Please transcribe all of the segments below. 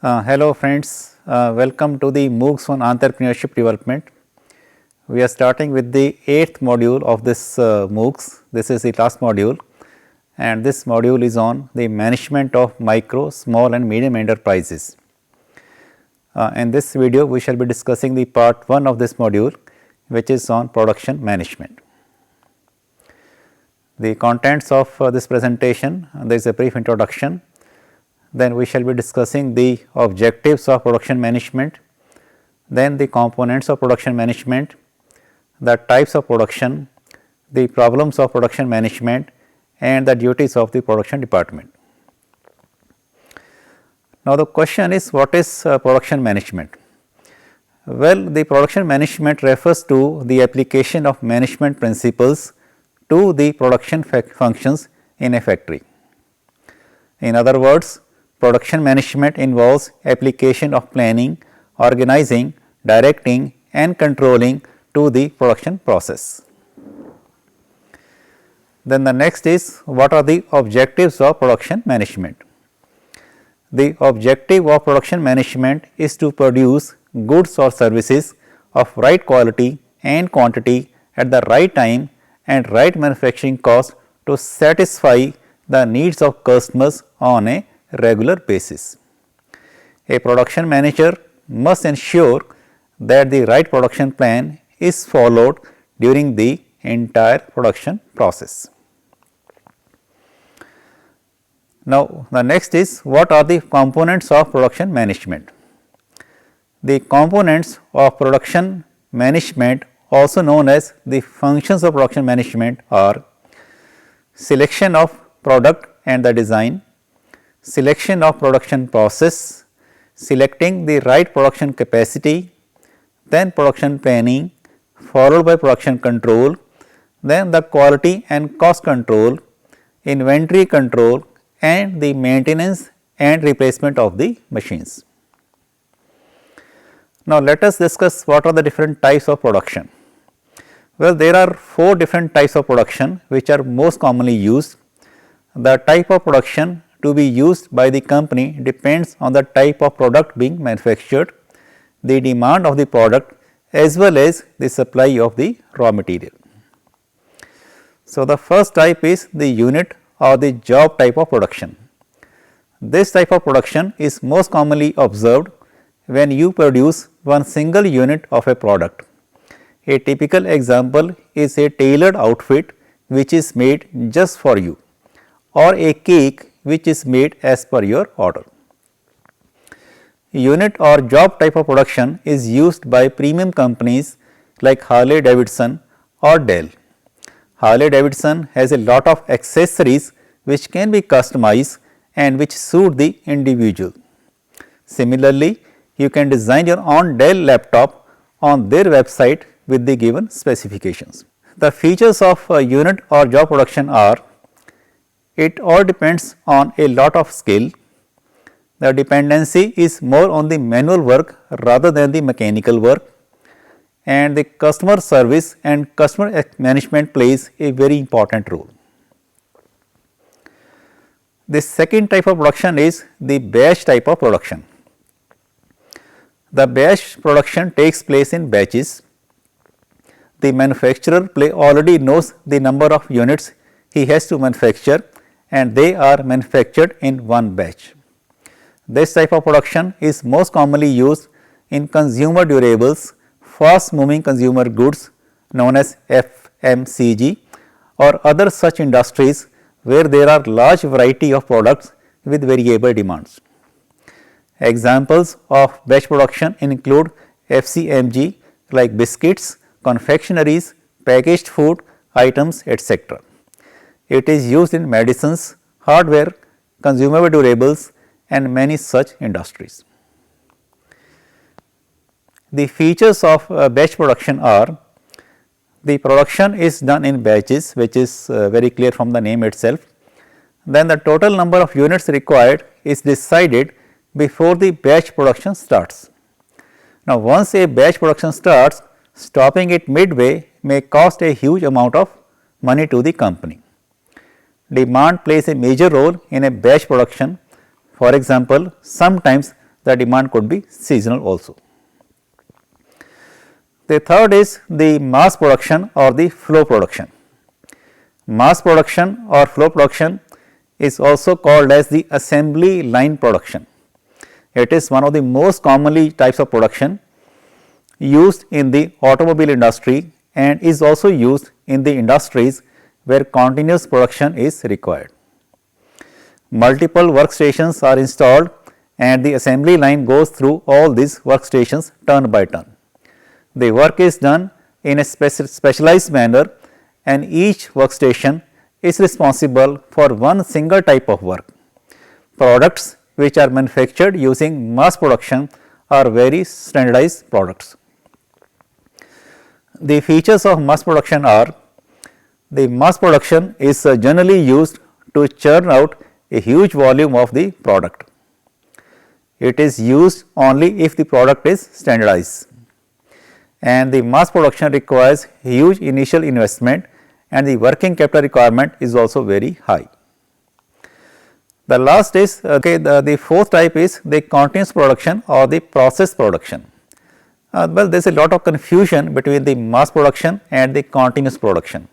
Hello friends, welcome to the MOOCs on Entrepreneurship Development. We are starting with the 8th module of this MOOCs. This is the last module and this module is on the management of micro, small and medium enterprises. In this video we shall be discussing the part 1 of this module, which is on production management. The contents of this presentation, there is a brief introduction. Then we shall be discussing the objectives of production management, then the components of production management, the types of production, the problems of production management and the duties of the production department. Now, the question is, what is production management? Well, the production management refers to the application of management principles to the production functions in a factory. In other words, production management involves application of planning, organizing, directing and controlling to the production process. Then the next is, what are the objectives of production management? The objective of production management is to produce goods or services of right quality and quantity at the right time and right manufacturing cost to satisfy the needs of customers on a regular basis. A production manager must ensure that the right production plan is followed during the entire production process. Now, the next is, what are the components of production management? The components of production management, also known as the functions of production management, are selection of product and the design, selection of production process, selecting the right production capacity, then production planning, followed by production control, then the quality and cost control, inventory control and the maintenance and replacement of the machines. Now, let us discuss what are the different types of production. Well, there are 4 different types of production which are most commonly used. The type of production to be used by the company depends on the type of product being manufactured, the demand of the product as well as the supply of the raw material. So, the first type is the unit or the job type of production. This type of production is most commonly observed when you produce one single unit of a product. A typical example is a tailored outfit which is made just for you, or a cake which is made as per your order. Unit or job type of production is used by premium companies like Harley Davidson or Dell. Harley Davidson has a lot of accessories which can be customized and which suit the individual. Similarly, you can design your own Dell laptop on their website with the given specifications. The features of a unit or job production are, it all depends on a lot of skill. The dependency is more on the manual work rather than the mechanical work, and the customer service and customer management plays a very important role. The second type of production is the batch type of production. The batch production takes place in batches. The manufacturer already knows the number of units he has to manufacture and they are manufactured in one batch. This type of production is most commonly used in consumer durables, fast moving consumer goods known as FMCG or other such industries where there are large variety of products with variable demands. Examples of batch production include FCMG like biscuits, confectionaries, packaged food items, etc. It is used in medicines, hardware, consumer durables and many such industries. The features of batch production are, the production is done in batches, which is very clear from the name itself. Then the total number of units required is decided before the batch production starts. Now, once a batch production starts, stopping it midway may cost a huge amount of money to the company. Demand plays a major role in a batch production. For example, sometimes the demand could be seasonal also. The third is the mass production or the flow production. Mass production or flow production is also called as the assembly line production. It is one of the most commonly types of production used in the automobile industry and is also used in the industries where continuous production is required. Multiple workstations are installed and the assembly line goes through all these workstations turn by turn. The work is done in a specialized manner and each workstation is responsible for one single type of work. Products which are manufactured using mass production are very standardized products. The features of mass production are: the mass production is generally used to churn out a huge volume of the product. It is used only if the product is standardized, and the mass production requires huge initial investment and the working capital requirement is also very high. The last is the fourth type is the continuous production or the process production. Well, there is a lot of confusion between the mass production and the continuous production.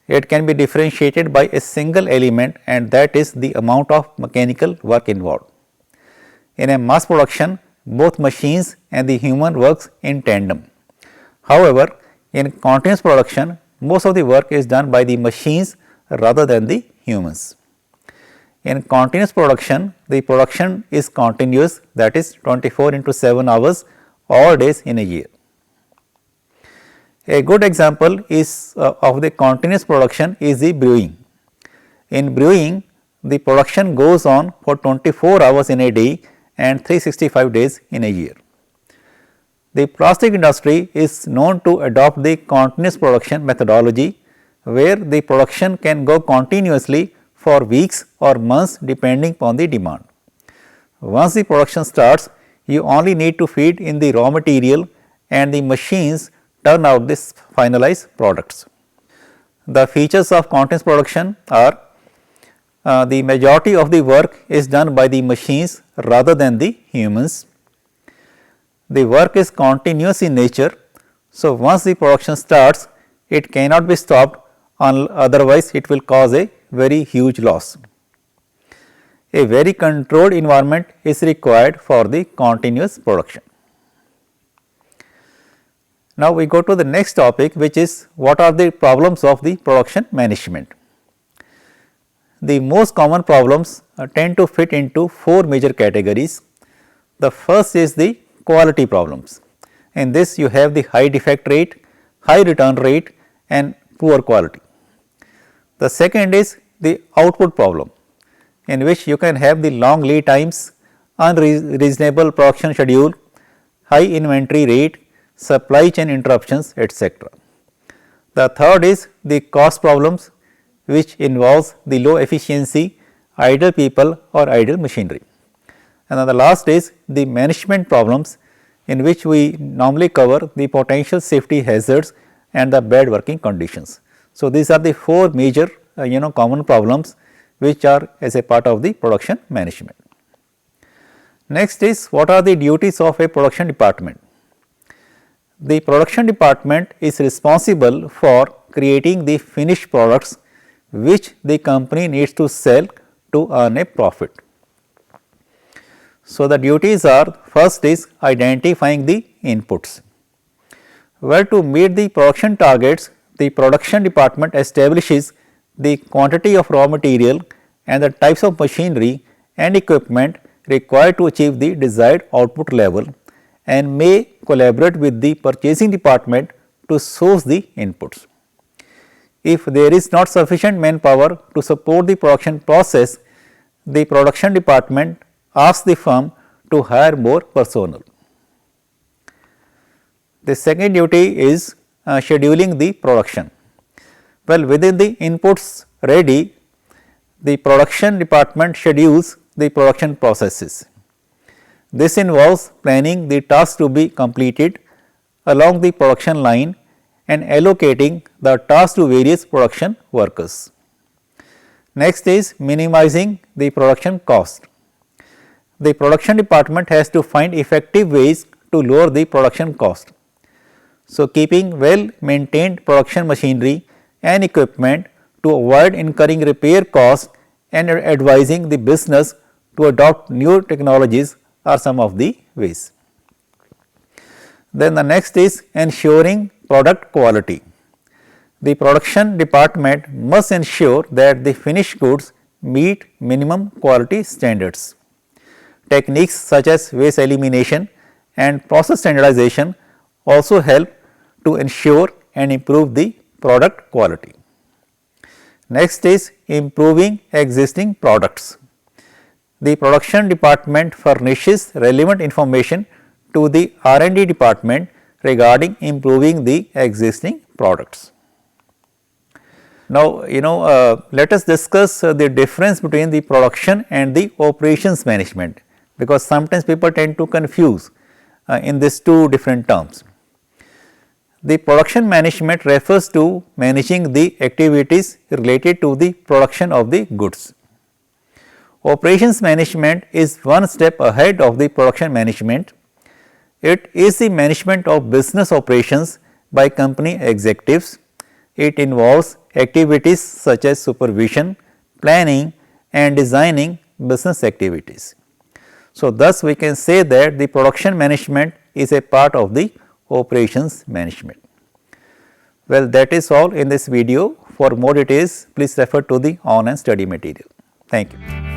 It can be differentiated by a single element, and that is the amount of mechanical work involved. In a mass production, both machines and the human works in tandem. However, in continuous production, most of the work is done by the machines rather than the humans. In continuous production, the production is continuous, that is 24 into 7 hours, all days in a year. A good example is of the continuous production is the brewing. In brewing, the production goes on for 24 hours in a day and 365 days in a year. The plastic industry is known to adopt the continuous production methodology, where the production can go continuously for weeks or months depending upon the demand. Once the production starts, you only need to feed in the raw material and the machines turn out this finalized products. The features of continuous production are the majority of the work is done by the machines rather than the humans. The work is continuous in nature, so once the production starts, it cannot be stopped, otherwise it will cause a very huge loss. A very controlled environment is required for the continuous production. Now, we go to the next topic, which is what are the problems of the production management. The most common problems tend to fit into 4 major categories. The first is the quality problems. In this, you have the high defect rate, high return rate and poor quality. The second is the output problem, in which you can have the long lead times, unreasonable production schedule, high inventory rate, supply chain interruptions, etc. The third is the cost problems, which involves the low efficiency, idle people or idle machinery. And then the last is the management problems, in which we normally cover the potential safety hazards and the bad working conditions. So, these are the 4 major common problems which are as a part of the production management. Next is what are the duties of a production department. The production department is responsible for creating the finished products which the company needs to sell to earn a profit. So, the duties are: first is identifying the inputs. Well, to meet the production targets, the production department establishes the quantity of raw material and the types of machinery and equipment required to achieve the desired output level, and may collaborate with the purchasing department to source the inputs. If there is not sufficient manpower to support the production process, the production department asks the firm to hire more personnel. The second duty is scheduling the production. Well, within the inputs ready, the production department schedules the production processes. This involves planning the tasks to be completed along the production line and allocating the tasks to various production workers. Next is minimizing the production cost. the production department has to find effective ways to lower the production cost. So, keeping well maintained production machinery and equipment to avoid incurring repair costs and advising the business to adopt new technologies are some of the ways. Then the next is ensuring product quality. The production department must ensure that the finished goods meet minimum quality standards. Techniques such as waste elimination and process standardization also help to ensure and improve the product quality. Next is improving existing products. The production department furnishes relevant information to the R&D department regarding improving the existing products. Now, let us discuss the difference between the production and the operations management, because sometimes people tend to confuse in these two different terms. The production management refers to managing the activities related to the production of the goods. Operations management is one step ahead of the production management. It is the management of business operations by company executives. It involves activities such as supervision, planning and designing business activities. So, thus we can say that the production management is a part of the operations management. Well, that is all in this video. For more details, please refer to the online study material. Thank you.